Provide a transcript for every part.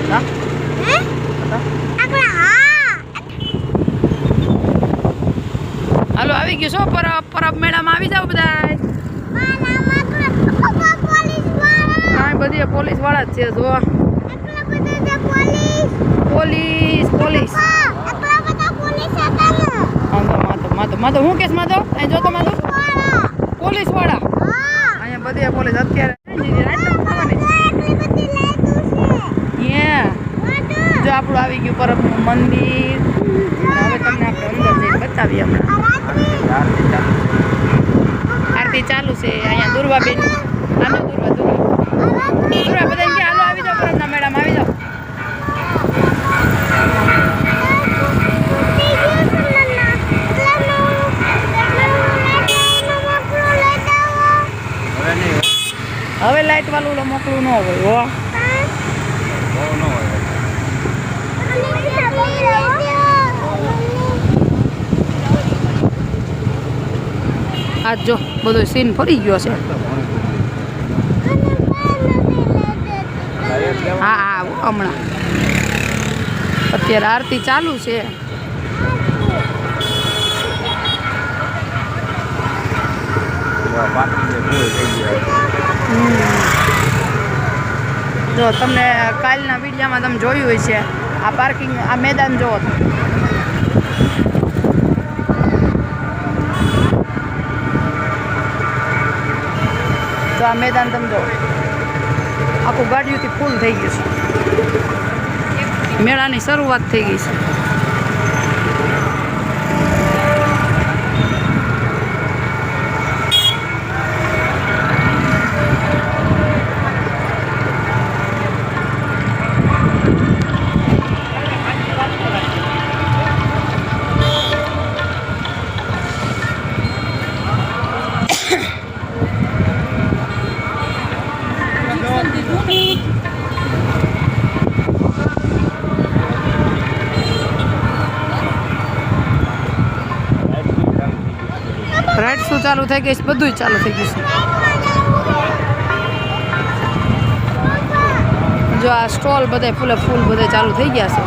હા હાલો આવી ગયું છો પરબ મેળામાં આવી જાવ બધા બધી પોલીસ વાળા જ છે જો પોલીસ માધવ હું કેસ માધવ અહીં જોતો માધવ પોલીસ વાળા અહીંયા બધી પોલીસ અત્યારે જો આપણું આવી ગયું પરબનું મંદિર હવે તમને આપણે અંદર જઈને બતાવીએ હમણાં આરતી ચાલુ છે અહીંયા દુર્વાબેન આનો દુર્વા બધા કે હાલો આવી જાઓ પરબના મેળામાં આવી જાઓ હવે લાઈટ વાળું મોકલું ન હોય હો આજ જો બધો સીન ફરી ગયો છે હા હમણાં અત્યારે આરતી ચાલુ છે જો તમને કાલના વિડીયોમાં તમે જોયું હોય છે આ પાર્કિંગ આ મેદાન જોવો તો આ મેદાન તમે જો આખું ગાડીઓથી ફૂલ થઈ ગયું છે મેળાની શરૂઆત થઈ ગઈ છે રાઈડ શું ચાલુ થઈ ગઈ છે બધું ચાલુ થઈ ગયું છે જો આ સ્ટોલ બધે ફૂલે ફૂલ બધે ચાલુ થઈ ગયા છે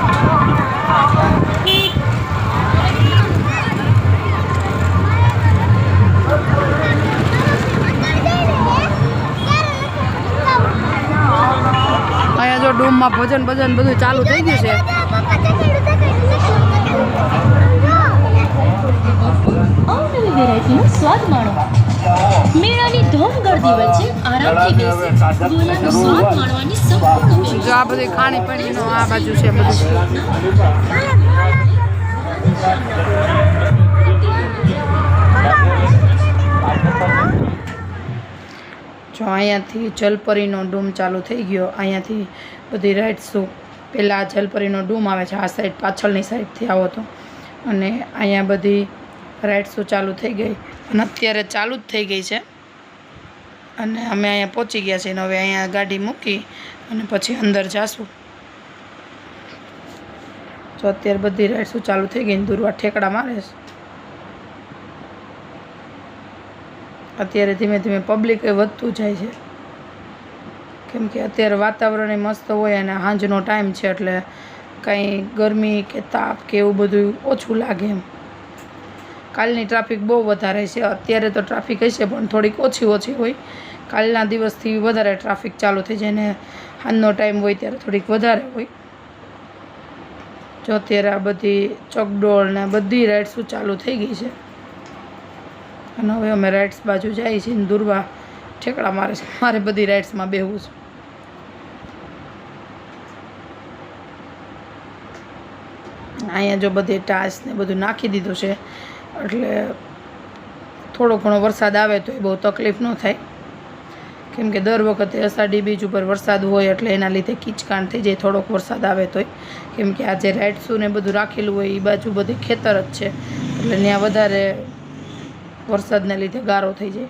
અહીંયા જો ડૂમમાં ભજન બધું ચાલુ થઈ ગયું છે વેરાયટીનો સ્વાદ માણો મેળાની ધૂમ ગર્દી વચ્ચે આરામથી બેસી ગોલાનો સ્વાદ માણવાની સંપૂર્ણ જો આ બધી ખાણી પીણીનો આ બાજુ છે બધું જો અહીંયાથી જલપરીનો ડૂમ ચાલુ થઈ ગયો અહીંયાથી બધી રાઇડ્સો પહેલાં જલપરીનો ડૂમ આવે છે આ સાઈડ પાછળની સાઈડથી આવો તો અને અહીંયા બધી રાઇડ્સો ચાલુ થઈ ગઈ અને અત્યારે ચાલુ જ થઈ ગઈ છે અને અમે અહીંયા પહોંચી ગયા છીએ અને હવે અહીંયા ગાડી મૂકી અને પછી અંદર જાશું જો અત્યારે બધી રાઇડ્સો ચાલુ થઈ ગઈ દુર્વા ઠેકડા મારે છે અત્યારે ધીમે ધીમે પબ્લિક વધતું જાય છે કેમ કે અત્યારે વાતાવરણ મસ્ત હોય અને સાંજનો ટાઈમ છે એટલે કંઈ ગરમી કે તાપ કે એવું બધું ઓછું લાગે એમ કાલની ટ્રાફિક બહુ વધારે છે અત્યારે તો ટ્રાફિક હશે પણ થોડીક ઓછી હોય કાલના દિવસથી વધારે ટ્રાફિક ચાલુ થઈ જાય ને સાંજનો ટાઈમ હોય ત્યારે થોડીક વધારે હોય જો અત્યારે આ બધી ચકડોળ ને બધી રાઇડ્સો ચાલુ થઈ ગઈ છે અને હવે અમે રાઇડ્સ બાજુ જઈએ છીએ ને દુર્વા ઠેકડા મારે છે મારે બધી રાઇડ્સમાં બેહવું છે અહીંયા જો બધી ટાચ ને બધું નાખી દીધું છે એટલે થોડો ઘણો વરસાદ આવે તો એ બહુ તકલીફ ન થાય કેમ કે દર વખતે અષાઢી બીજ ઉપર વરસાદ હોય એટલે એના લીધે કીચકાણ થઈ જાય થોડોક વરસાદ આવે તોય કેમ કે આ જે રાઇડ્સું ને બધું રાખેલું હોય એ બાજુ બધી ખેતર જ છે એટલે ત્યાં વધારે વરસાદને લીધે ગારો થઈ જાય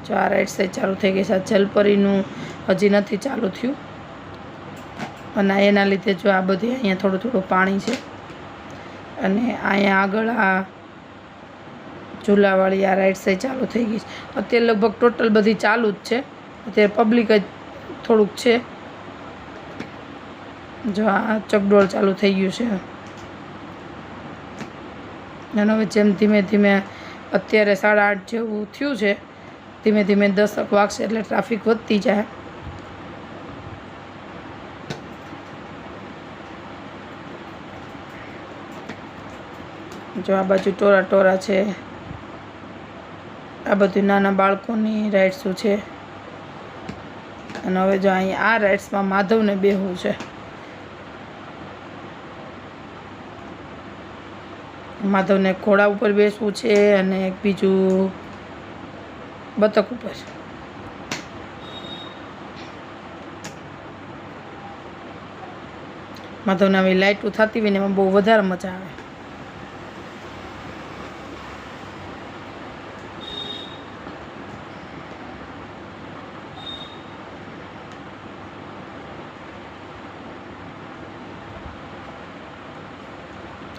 જો આ રાઇડ સાઈડ ચાલુ થઈ ગઈ છે આ જલપરીનું હજી નથી ચાલુ થયું અને એના લીધે જો આ બધી અહીંયા થોડું પાણી છે અને અહીંયા આગળ આ ઝૂલાવાળી આ રાઇડ સાઈડ ચાલુ થઈ ગઈ છે અત્યારે લગભગ ટોટલ બધી ચાલુ જ છે અત્યારે પબ્લિક જ થોડુંક છે જો આ ચકડોળ ચાલુ થઈ ગયું છે અને હવે જેમ ધીમે ધીમે અત્યારે 8:30 જેવું થયું છે, ધીમે ધીમે 10 વાગશે એટલે ટ્રાફિક વધતી જાય. જો આ બાજુ ટોરા ટોરા છે, આ બધું નાના બાળકોની રાઇડ્સો છે. અને હવે જો અહીંયા આ રાઇડ્સમાં માધવને બેહવું છે. માધવને ઘોડા ઉપર બેસવું છે અને એક બીજું બતક ઉપર. માધવને આવી લાઇટો થતી હોય ને એમાં બહુ વધારે મજા આવે.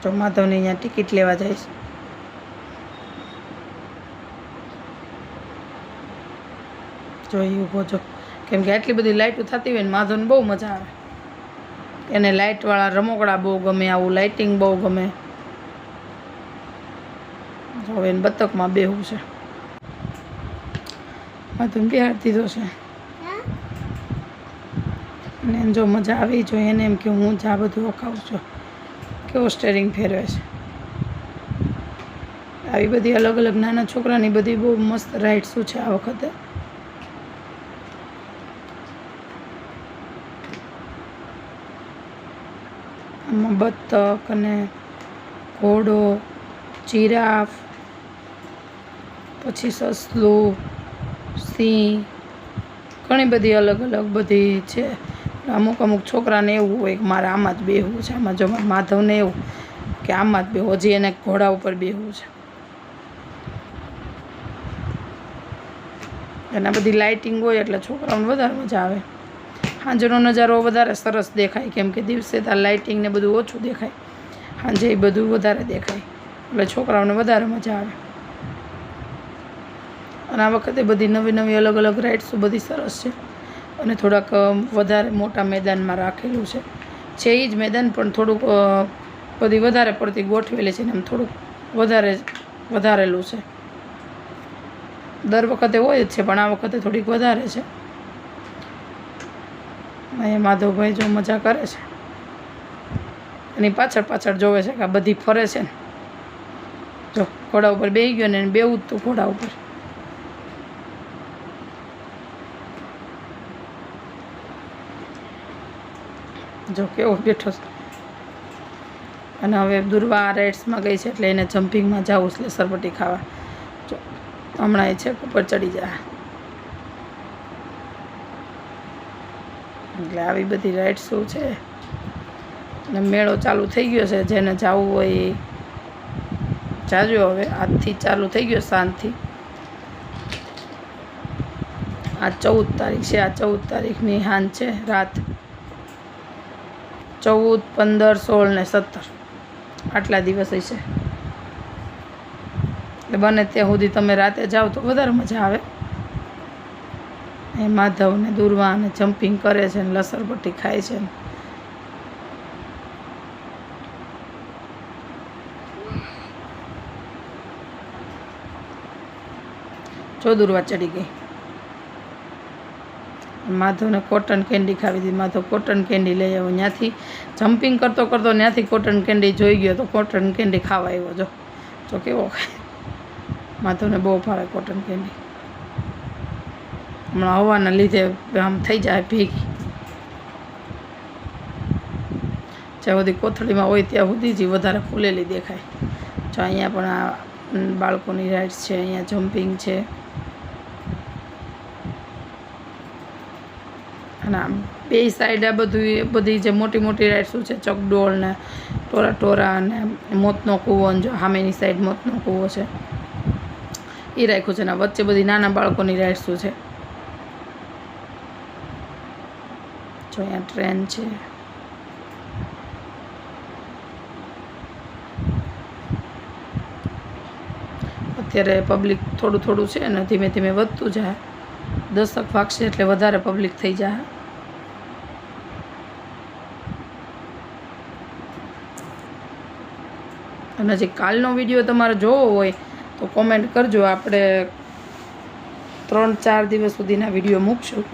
તો માધવને અહીંયા ટિકિટ લેવા જઈશ. જોઈ ઊભો છો, કેમ કે આટલી બધી લાઇટો થતી હોય ને માધવને બહુ મજા આવે. એને લાઇટવાળા રમકડા બહુ ગમે, આવું લાઇટિંગ બહુ ગમે. હવે એને બતકમાં બેહવું છે. માધવને બેહાડી દીધો છે અને એને જો મજા આવી જોઈએ એને એમ કે હું જ આ બધું ઓખાવું છું. કેવો સ્ટેરિંગ ફેરવે છે. આવી બધી અલગ અલગ નાના છોકરાની બધી બહુ મસ્ત રાઇડ્સો છે આ વખતે. આમાં બતક અને ઘોડો, જીરાફ, પછી સસલું, સિંહ, ઘણી બધી અલગ અલગ બધી છે. અમુક અમુક છોકરાને એવું હોય કે મારે આમાં જ બેહવું છે. આમાં જો માધવને એવું કે આમાં જ બેહવું, હજી એને ઘોડા ઉપર બેહવું છે. અને આ બધી લાઇટિંગ હોય એટલે છોકરાઓને વધારે મજા આવે. સાંજનો નજારો વધારે સરસ દેખાય, કેમ કે દિવસે તો લાઇટિંગ ને બધું ઓછું દેખાય, સાંજે એ બધું વધારે દેખાય એટલે છોકરાઓને વધારે મજા આવે. અને આ વખતે બધી નવી નવી અલગ અલગ રાઇડ્સો બધી સરસ છે અને થોડાક વધારે મોટા મેદાનમાં રાખેલું છે. એ જ મેદાન પણ થોડુંક બધી વધારે પડતી ગોઠવેલી છે ને એમ થોડુંક વધારેલું છે. દર વખતે હોય જ છે પણ આ વખતે થોડીક વધારે છે. અહીંયા માધવભાઈ જો મજા કરે છે, એની પાછળ પાછળ જોવે છે કે આ બધી ફરે છે ને. જો ઘોડા ઉપર બેસી ગયો ને એને બેવું જ તું ઘોડા ઉપર. જો કેવો બેઠો છે. અને હવે દુર્વા રાઇડ્સમાં ગઈ છે એટલે એને જમ્પિંગમાં જવું છે, સરપટી ખાવા. જો હમણાં એ છે ઉપર ચડી જાય. એટલે આવી બધી રાઇડ્સો છે અને મેળો ચાલુ થઈ ગયો છે. જેને જવું હોય એ જાજો. હવે આજથી ચાલુ થઈ ગયો સાંજથી. આ 14 તારીખ છે. આ 14 તારીખની સાંજ છે, રાત. 14, 15, 16 ને 17 આટલા દિવસ હશે. એટલે બને ત્યાં સુધી તમે રાતે જાઓ તો વધારે મજા આવે. એ માધવ ને દુર્વા અને જમ્પિંગ કરે છે ને લસરપટ્ટી ખાય છે. જો દુર્વા ચડી ગઈ. માધવને કોટન કેન્ડી ખાવી હતી. માધવ કોટન કેન્ડી લઈ આવ્યો. ત્યાંથી જમ્પિંગ કરતો કરતો ત્યાંથી કોટન કેન્ડી જોઈ ગયો તો કોટન કેન્ડી ખાવા આવ્યો. જો કેવો ખાય. માધવને બહુ ભાવે કોટન કેન્ડી. હમણાં હવાના લીધે આમ થઈ જાય ભેગી. જ્યાં સુધી કોથળીમાં હોય ત્યાં સુધી જ વધારે ફૂલેલી દેખાય. જો અહીંયા પણ આ બાળકોની રાઇડ્સ છે, અહીંયા જમ્પિંગ છે. અને આમ બે સાઈડ આ બધી જે મોટી મોટી રાઇડ્સો છે, ચકડોળ ને ટોરા ટોરા અને મોતનો કૂવો, જો સામેની સાઈડ મોતનો કૂવો છે એ રાખ્યું છે. ને વચ્ચે બધી નાના બાળકોની રાઇડ્સો છે. જો અહીંયા ટ્રેન છે. અત્યારે પબ્લિક થોડું થોડું છે ને ધીમે ધીમે વધતું જાય. 10 વાગશે એટલે વધારે પબ્લિક થઈ જાય. અને હજી કાલનો વિડીયો તમારે જોવો હોય તો કોમેન્ટ કરજો. આપણે 3-4 દિવસ સુધીના વિડીયો મૂકશું.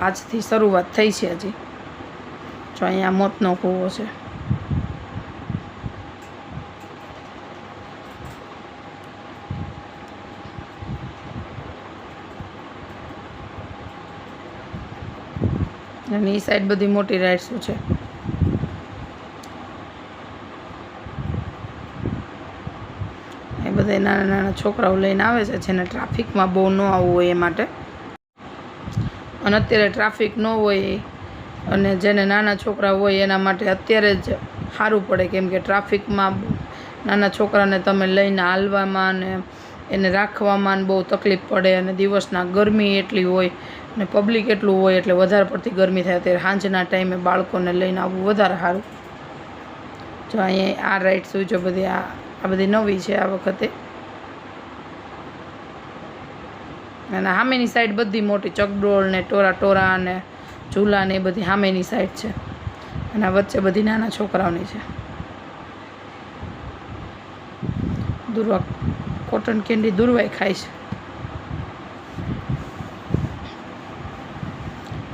આજથી શરૂઆત થઈ છે હજી. જો અહીંયા મોતનો કૂવો છે. અને એ સાઈડ બધી મોટી રાઇડ્સો છે. એ બધા નાના નાના છોકરાઓ લઈને આવે છે જેને ટ્રાફિકમાં બહુ ન આવવું હોય એ માટે. અને અત્યારે ટ્રાફિક ન હોય અને જેને નાના છોકરા હોય એના માટે અત્યારે જ સારું પડે, કેમ કે ટ્રાફિકમાં નાના છોકરાને તમે લઈને હાલવામાં અને એને રાખવામાં બહુ તકલીફ પડે. અને દિવસના ગરમી એટલી હોય અને પબ્લિક એટલું હોય એટલે વધારે પડતી ગરમી થાય. અત્યારે સાંજના ટાઈમે બાળકોને લઈને આવવું વધારે સારું. જો અહીંયા આ રાઇડ્સ જો બધી આ બધી નવી છે આ વખતે. અને સામેની સાઈડ બધી મોટી ચકડોળ ને ટોરા ને ઝૂલા ને એ બધી સામેની સાઈડ છે. અને આ વચ્ચે બધી નાના છોકરાઓની છે. દુર્વા કોટન કેન્ડી દુર્વાઈ ખાય છે.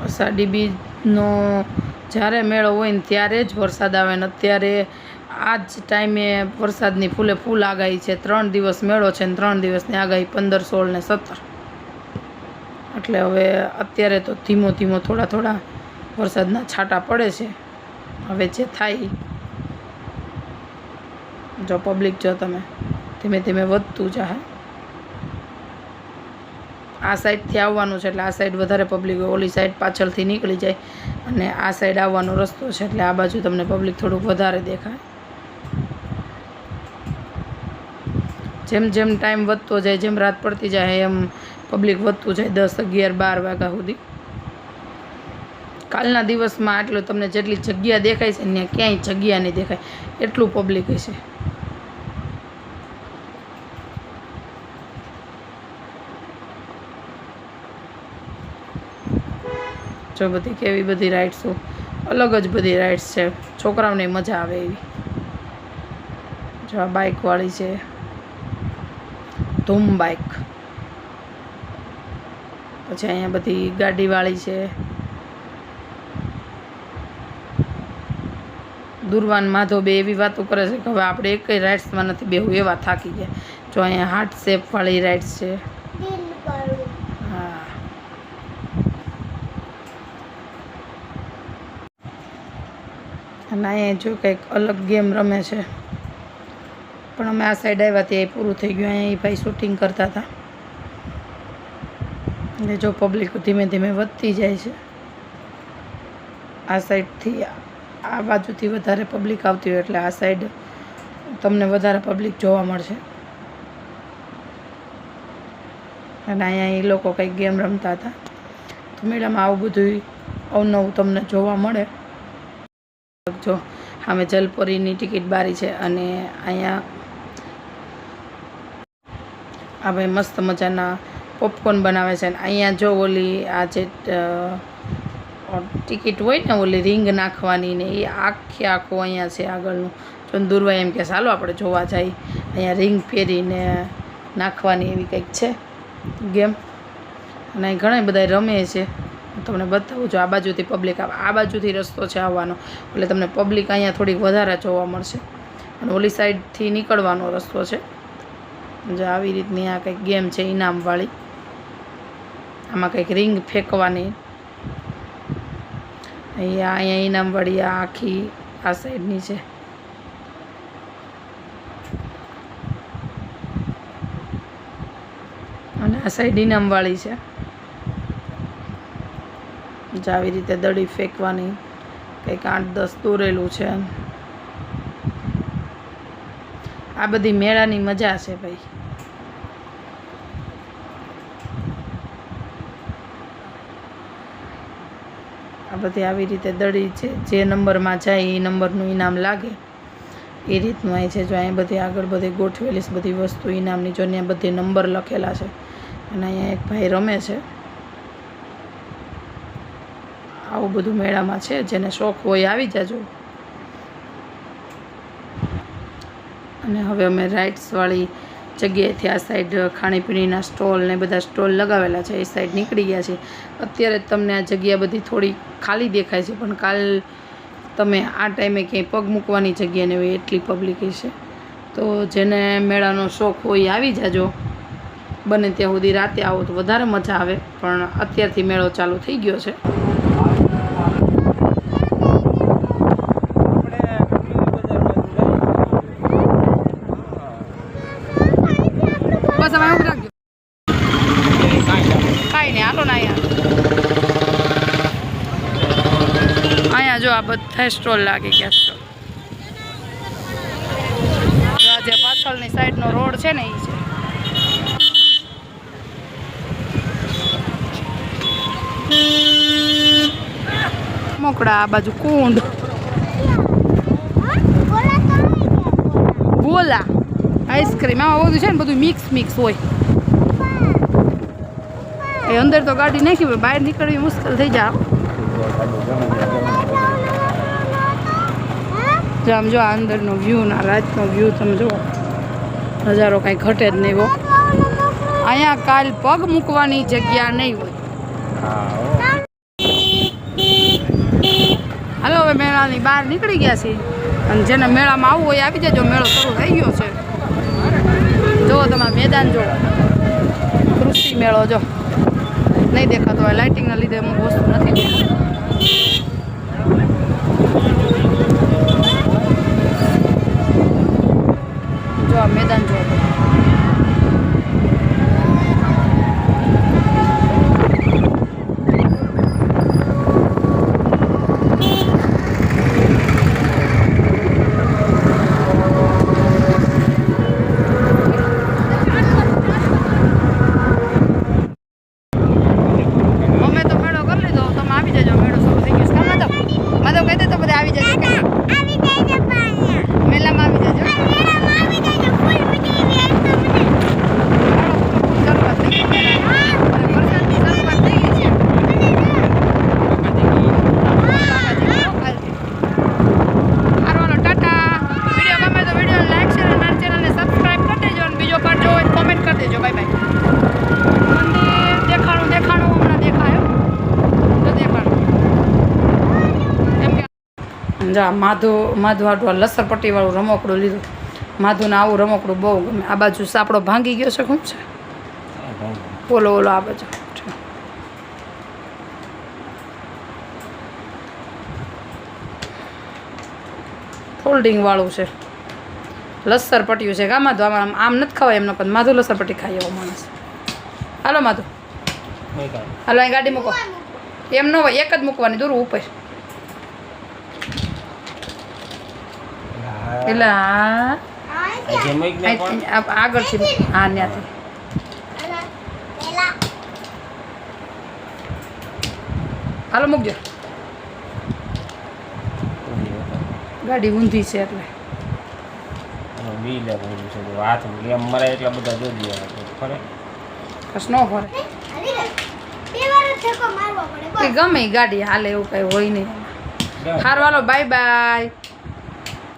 અષાઢી બીજનો જ્યારે મેળો હોય ને ત્યારે જ વરસાદ આવે ને અત્યારે આ જ ટાઈમે વરસાદની ફૂલે ફૂલ આગાહી છે. 3 દિવસ મેળો છે ને 3 દિવસની આગાહી 15, 16 ને 17. એટલે હવે અત્યારે તો ધીમો ધીમો થોડા વરસાદના છાંટા પડે છે. હવે જે થાય જો પબ્લિક જો તમે ધીમે ધીમે વધતું જાય. આ સાઈડથી આવવાનું છે એટલે આ સાઈડ વધારે પબ્લિક હોય, ઓલી સાઈડ પાછળથી નીકળી જાય અને આ સાઈડ આવવાનો રસ્તો છે એટલે આ બાજુ તમને પબ્લિક થોડુંક વધારે દેખાય. જેમ જેમ ટાઈમ વધતો જાય, જેમ રાત પડતી જાય એમ પબ્લિક વધતું જાય 10, 11, 12 વાગ્યા સુધી. કાલના દિવસમાં આટલું તમને જેટલી જગ્યા દેખાય છે ત્યાં ક્યાંય જગ્યા નહીં દેખાય એટલું પબ્લિક હશે. જો બધી કેવી બધી રાઇડ્સો, અલગ જ બધી રાઇડ્સ છે. છોકરાઓને મજા આવે એવી. જો આ બાઇકવાળી છે, ધૂમ બાઇક. પછી અહીંયા બધી ગાડીવાળી છે. દુર્વાન માધવ બે એવી વાતો કરે છે કે હવે આપણે એકય રાઇડ્સમાં નથી બેહવું એવા થાકી ગયા. જો અહીંયા હાર્ટ શેપવાળી રાઇડ્સ છે. હા, અને અહીંયા જો કંઈક અલગ ગેમ રમે છે. પણ અમે આ સાઈડ આવ્યા ત્યાં પૂરું થઈ ગયું. અહીંયા એ ભાઈ શૂટિંગ કરતા હતા. એટલે જો પબ્લિક ધીમે ધીમે વધતી જાય છે. આ સાઈડથી આ બાજુથી વધારે પબ્લિક આવતી હોય એટલે આ સાઈડ તમને વધારે પબ્લિક જોવા મળશે. અને અહીંયા એ લોકો કંઈક ગેમ રમતા હતા. તો મેડમ આવું બધું અવનવું તમને જોવા મળે. જો સામે જલપરીની ટિકિટ બારી છે અને અહીંયા આ ભાઈ મસ્ત મજાના પોપકોર્ન બનાવે છે. અને અહીંયા જો ઓલી આ જે ટિકિટ હોય ને ઓલી રિંગ નાખવાની ને એ આખું અહીંયા છે આગળનું. જો દુર્વા એમ કે ચાલો આપણે જોવા જઈએ. અહીંયા રિંગ ફેરીને નાખવાની એવી કંઈક છે ગેમ. અને અહીં ઘણા બધા રમે છે. તમને બતાવું જો આ બાજુથી પબ્લિક આવે, આ બાજુથી રસ્તો છે આવવાનો એટલે તમને પબ્લિક અહીંયા થોડીક વધારે જોવા મળશે. અને ઓલી સાઈડથી નીકળવાનો રસ્તો છે. જો આવી રીતની આ કંઈક ગેમ છે ઇનામવાળી. આમાં કંઈક રિંગ ફેંકવાની. અહીંયા ઇનામવાળી આ આખી આ સાઈડની છે. અને આ સાઈડ ઇનામવાળી છે. જો આવી રીતે દડી ફેંકવાની કંઈક 8-10 દોરેલું છે. આ બધી મેળાની મજા છે ભાઈ. આ બધી આવી રીતે દડી છે. જે નંબરમાં જાય એ નંબરનું ઇનામ લાગે એ રીતનું અહીં છે. જો અહીં બધી આગળ બધી ગોઠવેલી છે બધી વસ્તુ ઇનામની. જો અહીંયા બધી નંબર લખેલા છે. અને અહીંયા એક ભાઈ રમે છે. આવું બધું મેળામાં છે. જેને શોખ હોય આવી જાજો. અને હવે અમે રાઇટ્સવાળી જગ્યાએથી આ સાઈડ ખાણીપીણીના સ્ટોલ ને બધા સ્ટોલ લગાવેલા છે એ સાઈડ નીકળી ગયા છે. અત્યારે તમને આ જગ્યા બધી થોડી ખાલી દેખાય છે, પણ કાલ તમે આ ટાઈમે ક્યાંય પગ મૂકવાની જગ્યા ને હોય એટલી પબ્લિક છે. તો જેને મેળાનો શોખ હોય આવી જાજો. બને ત્યાં સુધી રાતે આવો તો વધારે મજા આવે, પણ અત્યારથી મેળો ચાલુ થઈ ગયો છે. બસ હવે ઉભી રાખજો. કાંઈ નહીં, હાલો ને અહીંયા જો આ બધા સ્ટોલ લાગી ગયા. સ્ટોલ જે પાછળની સાઈડનો રોડ છે ને એ છે. મોકળા આ બાજુ કુંડ, ગોલા, આઈસ્ક્રીમ, આમાં બધું છે ને બધું મિક્સ હોય. એ અંદર તો ગાડી નાખી હોય, બહાર નીકળવી મુશ્કેલ થઈ જાય. જો આમ જો આ અંદરનો વ્યૂ ના રાતનો વ્યૂ તમે જુઓ, નજારો કાંઈ ઘટે જ નહીં હો. અહીંયા કાલ પગ મૂકવાની જગ્યા નહીં હોય. હાલો હવે મેળાની બહાર નીકળી ગયા છીએ, અને જેને મેળામાં આવવું હોય આવી જજો. મેળો શરૂ થઈ ગયો છે. જુઓ તમે મેદાન જુઓ, કૃષિ મેળો જો નહીં દેખાતો હોય, લાઇટિંગના લીધે અમુક વસ્તુ નથી દેખાતી. જો આ મેદાન જો જા માધુ લસરપટ્ટીવાળું રમકડું લીધું. માધુને આવું રમકડું બહુ ગમે. આ બાજુ સાપડો ભાંગી ગયો છે, શું છે ઓલો આ બાજુ ફોલ્ડિંગ વાળું છે. લસરપટ્ટીયું છે. માધુ આમ નથી ખવાય એમનો, પણ માધુ લસરપટ્ટી ખાય એવો માણસ. હાલો માધુ, હાલો અહીં ગાડી મૂકો. એમ ન હોય, એક જ મૂકવાની દૂર ઉપર. એટલે આગળથી હા ત્યાંથી હાલો મૂકજો. ગાડી ઊંધી છે એટલે કશ ન ફરે. ગમે ગાડી હાલે એવું કઈ હોય નહીં. હારું હાલો, બાય બાય.